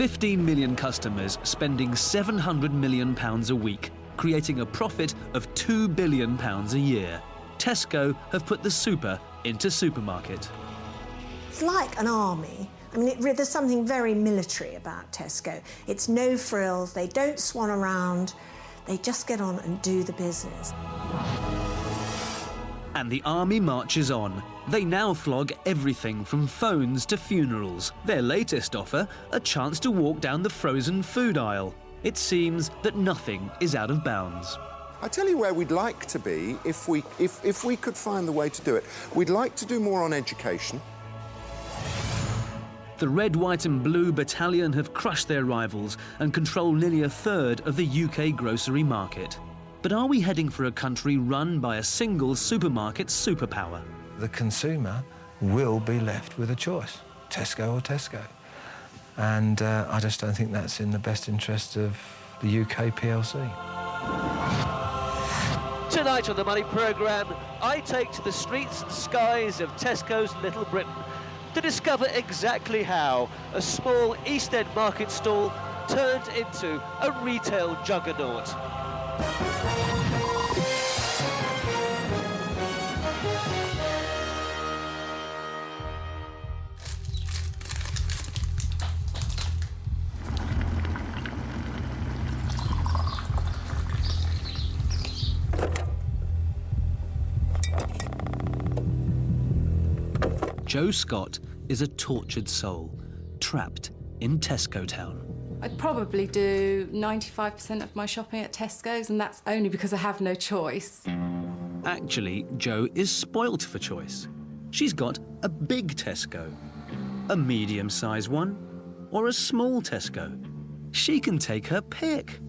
15 million customers spending £700 million a week, creating a profit of £2 billion a year. Tesco have put the super into supermarket. It's like an army. I mean, there's something very military about Tesco. It's no frills, they don't swan around, they just get on and do the business. And the army marches on. They now flog everything from phones to funerals. Their latest offer, a chance to walk down the frozen food aisle. It seems that nothing is out of bounds. I tell you where we'd like to be if we could find the way to do it. We'd like to do more on education. The red, white and blue battalion have crushed their rivals and control nearly a third of the UK grocery market. But are we heading for a country run by a single supermarket superpower? The consumer will be left with a choice, Tesco or Tesco. And I just don't think that's in the best interest of the UK PLC. Tonight on the Money programme, I take to the streets and skies of Tesco's Little Britain to discover exactly how a small East End market stall turned into a retail juggernaut. Joe Scott is a tortured soul, trapped in Tesco Town. I'd probably do 95% of my shopping at Tesco's, and that's only because I have no choice. Actually, Jo is spoilt for choice. She's got a big Tesco, a medium-sized one, or a small Tesco. She can take her pick.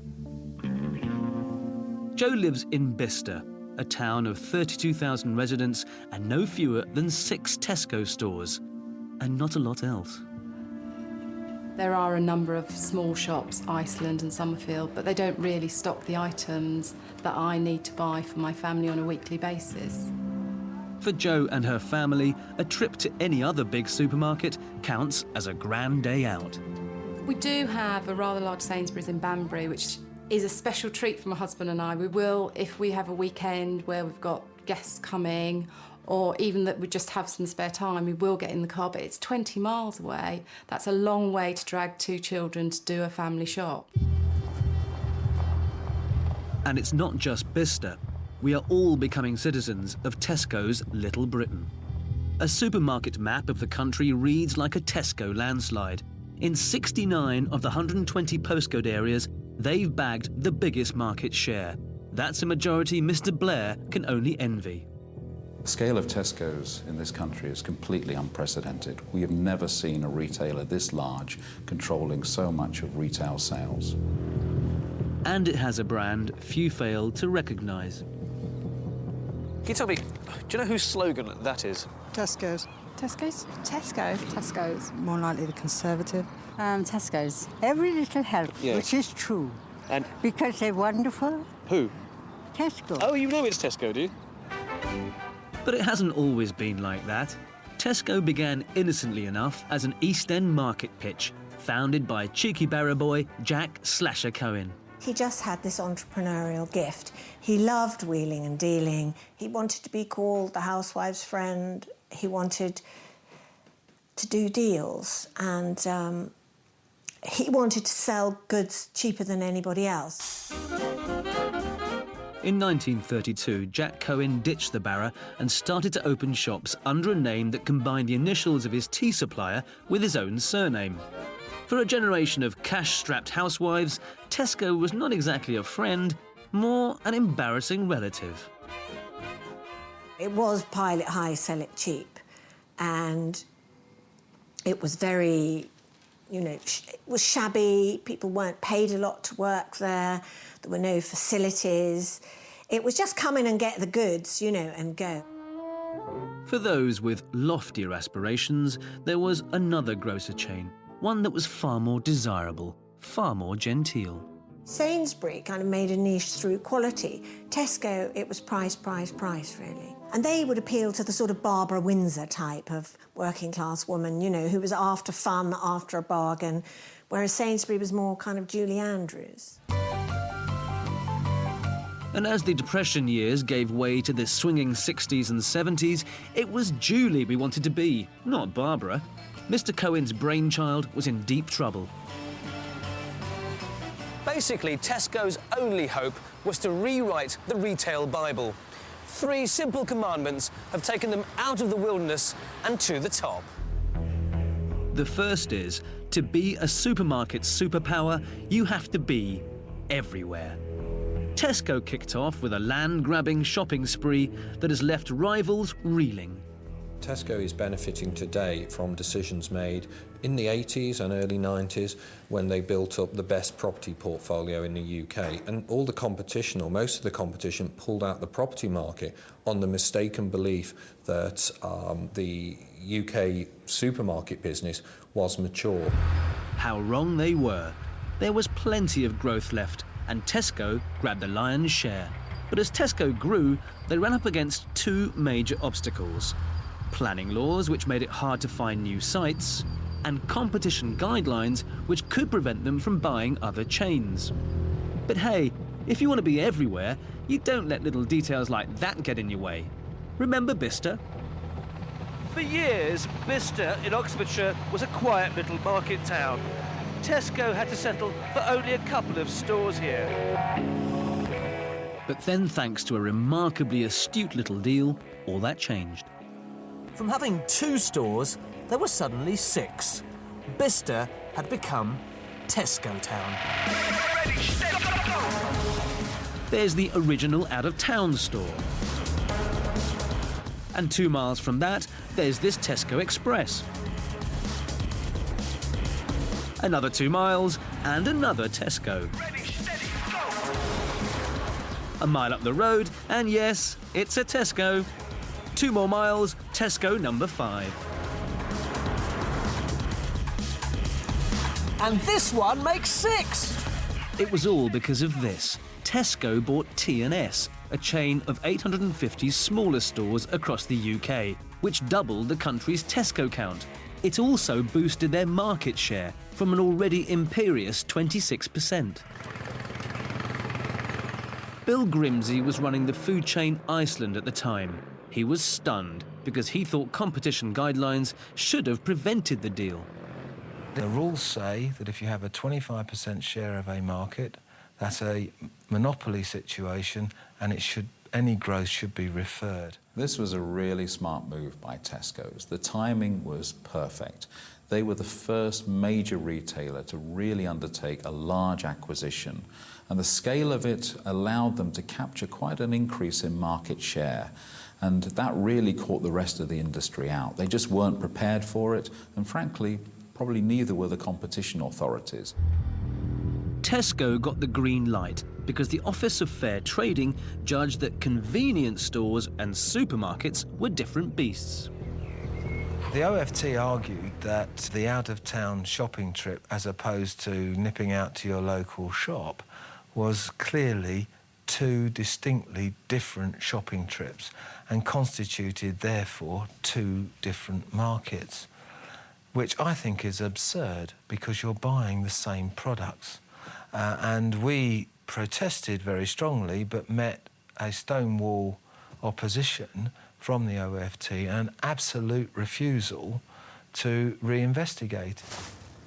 Jo lives in Bicester, a town of 32,000 residents and no fewer than 6 Tesco stores, and not a lot else. There are a number of small shops, Iceland and Summerfield, but they don't really stock the items that I need to buy for my family on a weekly basis. For Jo and her family, a trip to any other big supermarket counts as a grand day out. We do have a rather large Sainsbury's in Banbury, which is a special treat for my husband and I. We will, if we have a weekend where we've got guests coming, or even that we just have some spare time, we will get in the car, but it's 20 miles away. That's a long way to drag 2 children to do a family shop. And it's not just Bicester. We are all becoming citizens of Tesco's Little Britain. A supermarket map of the country reads like a Tesco landslide. In 69 of the 120 postcode areas, they've bagged the biggest market share. That's a majority Mr. Blair can only envy. The scale of Tesco's in this country is completely unprecedented. We have never seen a retailer this large controlling so much of retail sales. And it has a brand few fail to recognise. Can you tell me, do you know whose slogan that is? Tesco's. Tesco's? Tesco. Tesco's. More likely the Conservative. Tesco's. Every little helps, Yes. which is true. And Because they're wonderful. who? Tesco. Oh, you know it's Tesco, do you? But it hasn't always been like that. Tesco began innocently enough as an East End market pitch, founded by cheeky barrow boy Jack Slasher Cohen. He just had this entrepreneurial gift. He loved wheeling and dealing. He wanted to be called the housewife's friend. He wanted to do deals, and he wanted to sell goods cheaper than anybody else. In 1932, Jack Cohen ditched the barrow and started to open shops under a name that combined the initials of his tea supplier with his own surname. For a generation of cash-strapped housewives, Tesco was not exactly a friend, more an embarrassing relative. It was pilot high, sell it cheap, and it was very, it was shabby. People weren't paid a lot to work there. There were no facilities. It was just come in and get the goods, and go. For those with loftier aspirations, there was another grocer chain, one that was far more desirable, far more genteel. Sainsbury kind of made a niche through quality. Tesco, it was price, really. And they would appeal to the sort of Barbara Windsor type of working-class woman, who was after fun, after a bargain, whereas Sainsbury was more kind of Julie Andrews. And as the Depression years gave way to the swinging 60s and 70s, it was Julie we wanted to be, not Barbara. Mr. Cohen's brainchild was in deep trouble. Basically, Tesco's only hope was to rewrite the retail Bible. 3 simple commandments have taken them out of the wilderness and to the top. The first is, to be a supermarket superpower, you have to be everywhere. Tesco kicked off with a land-grabbing shopping spree that has left rivals reeling. Tesco is benefiting today from decisions made in the 80s and early 90s when they built up the best property portfolio in the UK. And all the competition, or most of the competition, pulled out the property market on the mistaken belief that the UK supermarket business was mature. How wrong they were. There was plenty of growth left, and Tesco grabbed the lion's share. But as Tesco grew, they ran up against 2 major obstacles: planning laws, which made it hard to find new sites, and competition guidelines, which could prevent them from buying other chains. But hey, if you want to be everywhere, you don't let little details like that get in your way. Remember Bicester? For years, Bicester in Oxfordshire was a quiet little market town. Tesco had to settle for only a couple of stores here. But then, thanks to a remarkably astute little deal, all that changed. From having 2 stores, there were suddenly 6. Bicester had become Tesco Town. There's the original out-of-town store. And 2 miles from that, there's this Tesco Express. Another 2 miles, and another Tesco. A mile up the road, and yes, it's a Tesco. 2 more miles, Tesco number 5. And this one makes 6! It was all because of this. Tesco bought T&S, a chain of 850 smaller stores across the UK, which doubled the country's Tesco count. It also boosted their market share from an already imperious 26%. Bill Grimsey was running the food chain Iceland at the time. He was stunned because he thought competition guidelines should have prevented the deal. The rules say that if you have a 25% share of a market, that's a monopoly situation, and any growth should be referred. This was a really smart move by Tesco's. The timing was perfect. They were the first major retailer to really undertake a large acquisition, and the scale of it allowed them to capture quite an increase in market share. And that really caught the rest of the industry out. They just weren't prepared for it, and frankly, probably neither were the competition authorities. Tesco got the green light because the Office of Fair Trading judged that convenience stores and supermarkets were different beasts. The OFT argued that the out-of-town shopping trip, as opposed to nipping out to your local shop, was clearly 2 distinctly different shopping trips and constituted, therefore, 2 different markets, which I think is absurd because you're buying the same products. And we protested very strongly, but met a stonewall opposition from the OFT and an absolute refusal to reinvestigate.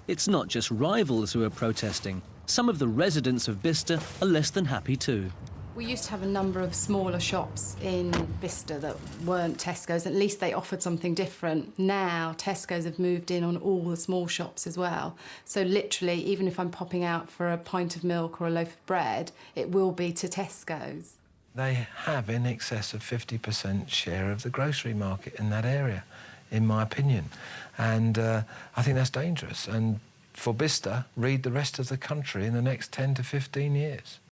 It's not just rivals who are protesting. Some of the residents of Bicester are less than happy too. We used to have a number of smaller shops in Bicester that weren't Tesco's. At least they offered something different. Now, Tesco's have moved in on all the small shops as well. So literally, even if I'm popping out for a pint of milk or a loaf of bread, it will be to Tesco's. They have in excess of 50% share of the grocery market in that area, in my opinion. And I think that's dangerous. And for Bicester, read the rest of the country in the next 10 to 15 years.